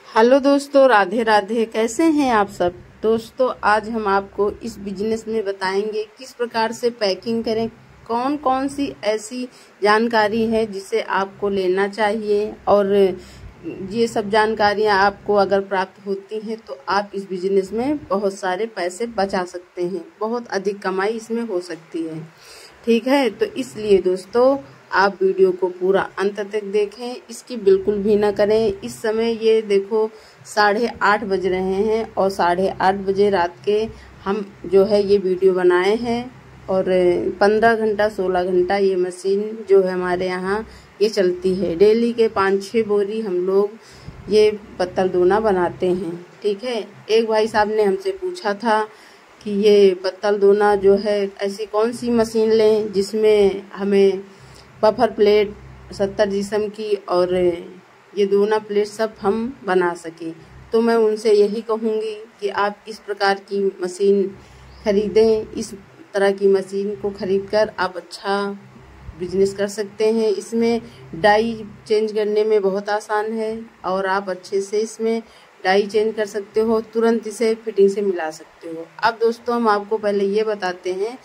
Hello दोस्तों, राधे राधे। कैसे हैं आप सब दोस्तों? आज हम आपको इस बिजनेस में बताएंगे किस प्रकार से पैकिंग करें, कौन कौन सी ऐसी जानकारी है जिसे आपको लेना चाहिए। और ये सब जानकारियां आपको अगर प्राप्त होती हैं तो आप इस बिजनेस में बहुत सारे पैसे बचा सकते हैं, बहुत अधिक कमाई इसमें हो सकती है। ठीक है, तो इसलिए दोस्तों आप वीडियो को पूरा अंत तक देखें, इसकी बिल्कुल भी ना करें। इस समय ये देखो 8:30 बज रहे हैं और 8:30 बजे रात के हम जो है ये वीडियो बनाए हैं और 15 घंटा 16 घंटा ये मशीन जो है हमारे यहाँ ये चलती है। डेली के 5-6 बोरी हम लोग ये पत्तल दोना बनाते हैं। ठीक है, एक भाई साहब ने हमसे पूछा था कि ये पत्तल दोना जो है ऐसी कौन सी मशीन लें जिसमें हमें बफर प्लेट 70 जिस्म की और ये दोना प्लेट सब हम बना सकें। तो मैं उनसे यही कहूँगी कि आप इस प्रकार की मशीन खरीदें। इस तरह की मशीन को खरीदकर आप अच्छा बिजनेस कर सकते हैं। इसमें डाई चेंज करने में बहुत आसान है और आप अच्छे से इसमें डाई चेंज कर सकते हो, तुरंत इसे फिटिंग से मिला सकते हो। अब दोस्तों हम आपको पहले ये बताते हैं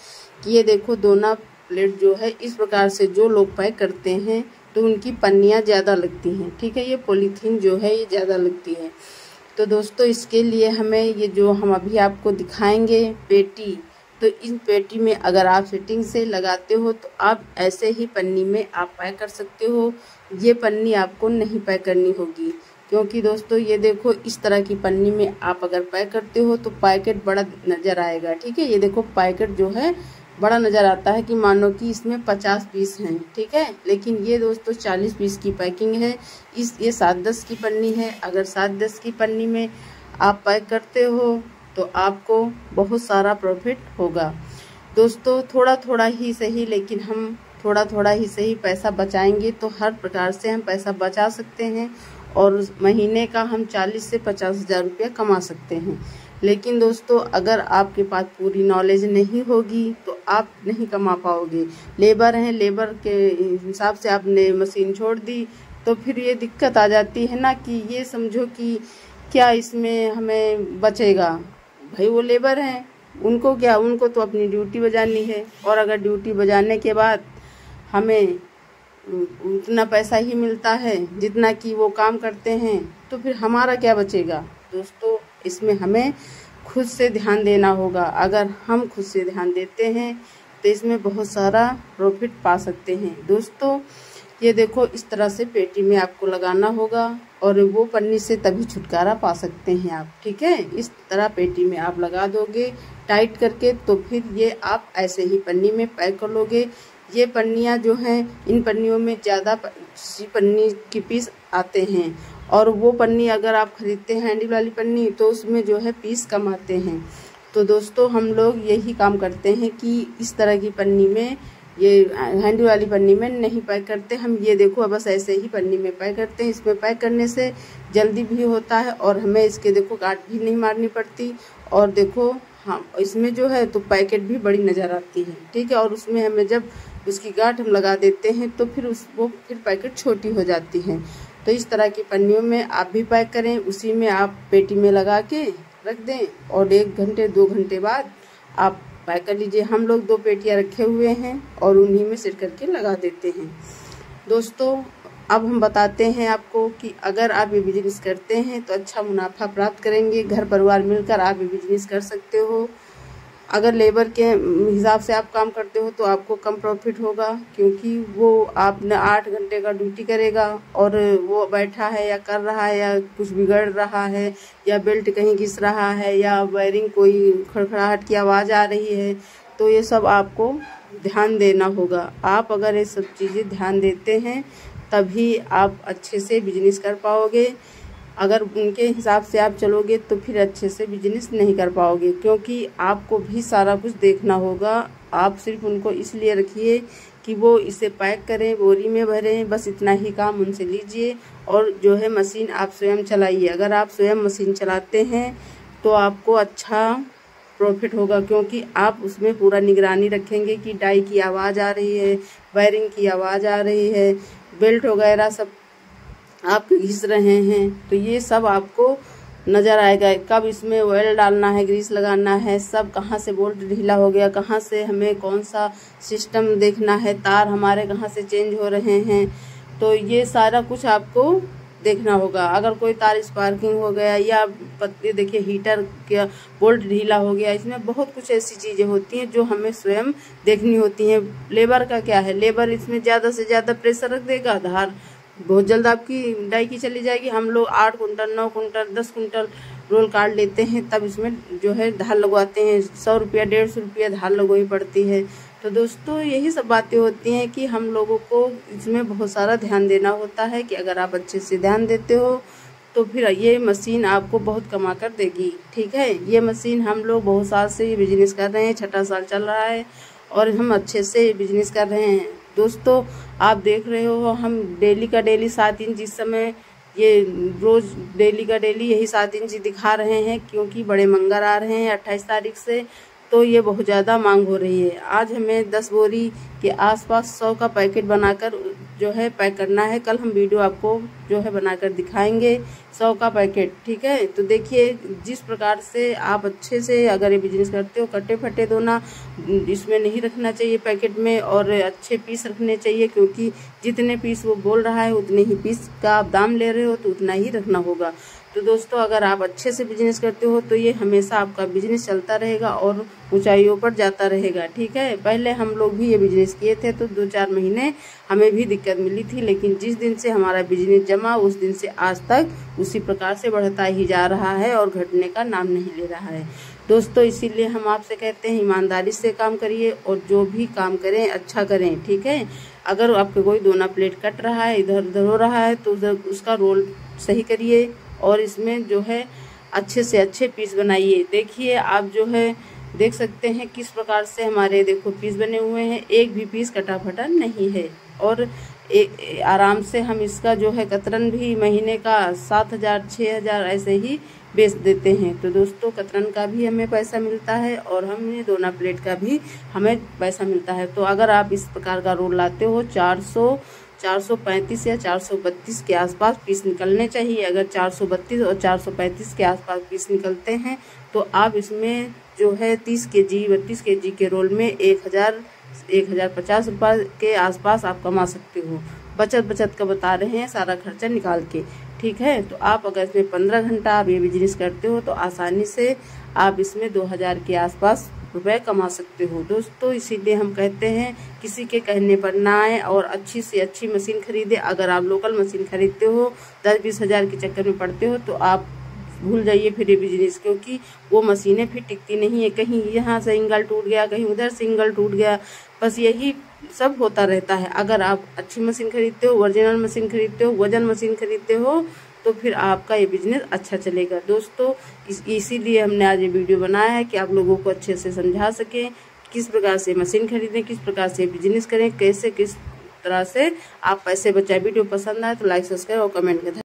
कि ये देखो दोना प्लेट जो है इस प्रकार से जो लोग पैक करते हैं तो उनकी पन्नियाँ ज़्यादा लगती हैं। ठीक है, ये पॉलीथीन जो है ये ज़्यादा लगती है। तो दोस्तों इसके लिए हमें ये जो हम अभी आपको दिखाएंगे पेटी, तो इन पेटी में अगर आप फिटिंग से लगाते हो तो आप ऐसे ही पन्नी में आप पैक कर सकते हो। ये पन्नी आपको नहीं पैक करनी होगी, क्योंकि दोस्तों ये देखो इस तरह की पन्नी में आप अगर पैक करते हो तो पैकेट बड़ा नज़र आएगा। ठीक है, ये देखो पैकेट जो है बड़ा नज़र आता है कि मानो कि इसमें 50 पीस हैं। ठीक है, लेकिन ये दोस्तों 40 पीस की पैकिंग है। ये 7-10 की पन्नी है। अगर 7-10 की पन्नी में आप पैक करते हो तो आपको बहुत सारा प्रॉफिट होगा। दोस्तों थोड़ा थोड़ा ही सही, लेकिन हम थोड़ा थोड़ा ही सही पैसा बचाएंगे तो हर प्रकार से हम पैसा बचा सकते हैं और महीने का हम 40 से 50 हज़ार रुपया कमा सकते हैं। लेकिन दोस्तों अगर आपके पास पूरी नॉलेज नहीं होगी तो आप नहीं कमा पाओगे। लेबर हैं, लेबर के हिसाब से आपने मशीन छोड़ दी तो फिर ये दिक्कत आ जाती है ना कि ये समझो कि क्या इसमें हमें बचेगा। भाई वो लेबर हैं, उनको क्या, उनको तो अपनी ड्यूटी बजानी है और अगर ड्यूटी बजाने के बाद हमें उतना पैसा ही मिलता है जितना कि वो काम करते हैं तो फिर हमारा क्या बचेगा। दोस्तों इसमें हमें खुद से ध्यान देना होगा। अगर हम खुद से ध्यान देते हैं तो इसमें बहुत सारा प्रॉफिट पा सकते हैं। दोस्तों ये देखो इस तरह से पेटी में आपको लगाना होगा और वो पन्नी से तभी छुटकारा पा सकते हैं आप। ठीक है, इस तरह पेटी में आप लगा दोगे टाइट करके तो फिर ये आप ऐसे ही पन्नी में पैक कर लोगे। ये पन्नियाँ जो हैं इन पन्नियों में ज़्यादा पन्नी की पीस आते हैं और वो पन्नी अगर आप खरीदते हैं हैंडल वाली पन्नी तो उसमें जो है पीस कम आते हैं। तो दोस्तों हम लोग यही काम करते हैं कि इस तरह की पन्नी में, ये हैंडल वाली पन्नी में नहीं पैक करते हम। ये देखो बस ऐसे ही पन्नी में पैक करते हैं। इसमें पैक करने से जल्दी भी होता है और हमें इसके देखो गांठ भी नहीं मारनी पड़ती। और देखो हाँ इसमें जो है तो पैकेट भी बड़ी नज़र आती है। ठीक है, और उसमें हमें जब उसकी गांठ हम लगा देते हैं तो फिर वो पैकेट छोटी हो जाती है। तो इस तरह की पन्नियों में आप भी पैक करें, उसी में आप पेटी में लगा के रख दें और 1 घंटे 2 घंटे बाद आप पैक कर लीजिए। हम लोग 2 पेटियां रखे हुए हैं और उन्हीं में सिर करके लगा देते हैं। दोस्तों अब हम बताते हैं आपको कि अगर आप ये बिजनेस करते हैं तो अच्छा मुनाफा प्राप्त करेंगे। घर परिवार मिलकर आप ये बिजनेस कर सकते हो। अगर लेबर के हिसाब से आप काम करते हो तो आपको कम प्रॉफिट होगा, क्योंकि वो आपने 8 घंटे का ड्यूटी करेगा और वो बैठा है या कर रहा है या कुछ बिगड़ रहा है या बेल्ट कहीं घिस रहा है या वायरिंग कोई खड़खड़ाहट की आवाज़ आ रही है, तो ये सब आपको ध्यान देना होगा। आप अगर ये सब चीज़ें ध्यान देते हैं तभी आप अच्छे से बिजनेस कर पाओगे। अगर उनके हिसाब से आप चलोगे तो फिर अच्छे से बिजनेस नहीं कर पाओगे, क्योंकि आपको भी सारा कुछ देखना होगा। आप सिर्फ उनको इसलिए रखिए कि वो इसे पैक करें, बोरी में भरें, बस इतना ही काम उनसे लीजिए और जो है मशीन आप स्वयं चलाइए। अगर आप स्वयं मशीन चलाते हैं तो आपको अच्छा प्रॉफिट होगा, क्योंकि आप उसमें पूरा निगरानी रखेंगे कि डाई की आवाज़ आ रही है, वायरिंग की आवाज़ आ रही है, बेल्ट वगैरह सब आप घिस रहे हैं तो ये सब आपको नज़र आएगा। कब इसमें ऑयल डालना है, ग्रीस लगाना है, सब कहाँ से बोल्ट ढीला हो गया, कहाँ से हमें कौन सा सिस्टम देखना है, तार हमारे कहाँ से चेंज हो रहे हैं, तो ये सारा कुछ आपको देखना होगा। अगर कोई तार स्पार्किंग हो गया या पत्ते देखिए हीटर का बोल्ट ढीला हो गया, इसमें बहुत कुछ ऐसी चीज़ें होती हैं जो हमें स्वयं देखनी होती हैं। लेबर का क्या है, लेबर इसमें ज़्यादा से ज़्यादा प्रेशर रख देगा, धार बहुत जल्द आपकी डाई की चली जाएगी। हम लोग 8 कुंटल 9 कुंटल 10 कुंटल रोल काट लेते हैं, तब इसमें जो है धार लगवाते हैं। 100 रुपया 150 रुपया धार लगवाई पड़ती है। तो दोस्तों यही सब बातें होती हैं कि हम लोगों को इसमें बहुत सारा ध्यान देना होता है कि अगर आप अच्छे से ध्यान देते हो तो फिर ये मशीन आपको बहुत कमा कर देगी। ठीक है, ये मशीन हम लोग बहुत साल से ये बिजनेस कर रहे हैं, 6ठा साल चल रहा है और हम अच्छे से बिजनेस कर रहे हैं। दोस्तों आप देख रहे हो हम डेली का डेली 7 इंच, इस समय ये रोज डेली का डेली यही 7 इंच दिखा रहे हैं, क्योंकि बड़े मंगर आ रहे हैं 28 तारीख से, तो ये बहुत ज़्यादा मांग हो रही है। आज हमें 10 बोरी के आसपास 100 का पैकेट बनाकर जो है पैक करना है। कल हम वीडियो आपको जो है बनाकर दिखाएंगे 100 का पैकेट। ठीक है, तो देखिए जिस प्रकार से आप अच्छे से अगर ये बिजनेस करते हो, कट्टे फटे दोना इसमें नहीं रखना चाहिए पैकेट में, और अच्छे पीस रखने चाहिए, क्योंकि जितने पीस वो बोल रहा है उतने ही पीस का आप दाम ले रहे हो तो उतना ही रखना होगा। तो दोस्तों अगर आप अच्छे से बिजनेस करते हो तो ये हमेशा आपका बिजनेस चलता रहेगा और ऊंचाइयों पर जाता रहेगा। ठीक है, पहले हम लोग भी ये बिजनेस किए थे तो 2-4 महीने हमें भी दिक्कत मिली थी, लेकिन जिस दिन से हमारा बिजनेस जमा उस दिन से आज तक उसी प्रकार से बढ़ता ही जा रहा है और घटने का नाम नहीं ले रहा है। दोस्तों इसीलिए हम आपसे कहते हैं ईमानदारी से काम करिए और जो भी काम करें अच्छा करें। ठीक है, अगर आपके कोई दोना प्लेट कट रहा है, इधर उधर हो रहा है, तो उधर उसका रोल सही करिए और इसमें जो है अच्छे से अच्छे पीस बनाइए। देखिए आप जो है देख सकते हैं किस प्रकार से हमारे देखो पीस बने हुए हैं, एक भी पीस कटा फटा नहीं है। और आराम से हम इसका जो है कतरन भी महीने का 7,000 6,000 ऐसे ही बेच देते हैं। तो दोस्तों कतरन का भी हमें पैसा मिलता है और हमें दोना प्लेट का भी हमें पैसा मिलता है। तो अगर आप इस प्रकार का रोल लाते हो 435 या 432 के आसपास पीस निकलने चाहिए। अगर 432 और 435 के आसपास पीस निकलते हैं तो आप इसमें जो है 30 केजी 32 केजी के रोल में 1,050 रुपये के आसपास आप कमा सकते हो। बचत का बता रहे हैं, सारा खर्चा निकाल के। ठीक है, तो आप अगर इसमें 15 घंटा आप ये बिजनेस करते हो तो आसानी से आप इसमें 2,000 के आसपास रुपए कमा सकते हो। दोस्तों इसीलिए हम कहते हैं किसी के कहने पर ना आए और अच्छी से अच्छी मशीन खरीदे। अगर आप लोकल मशीन खरीदते हो 10-20 हज़ार के चक्कर में पड़ते हो तो आप भूल जाइए फिर ये बिजनेस, क्योंकि वो मशीनें फिर टिकती नहीं है। कहीं यहाँ से एंगल टूट गया, कहीं उधर से एंगल टूट गया, बस यही सब होता रहता है। अगर आप अच्छी मशीन खरीदते हो, ओरिजिनल मशीन खरीदते हो, वजन मशीन खरीदते हो, तो फिर आपका ये बिजनेस अच्छा चलेगा। दोस्तों इसीलिए हमने आज ये वीडियो बनाया है कि आप लोगों को अच्छे से समझा सकें किस प्रकार से मशीन खरीदें, किस प्रकार से बिजनेस करें, कैसे किस तरह से आप पैसे बचाएं। वीडियो पसंद आए तो लाइक सब्सक्राइब और कमेंट करें।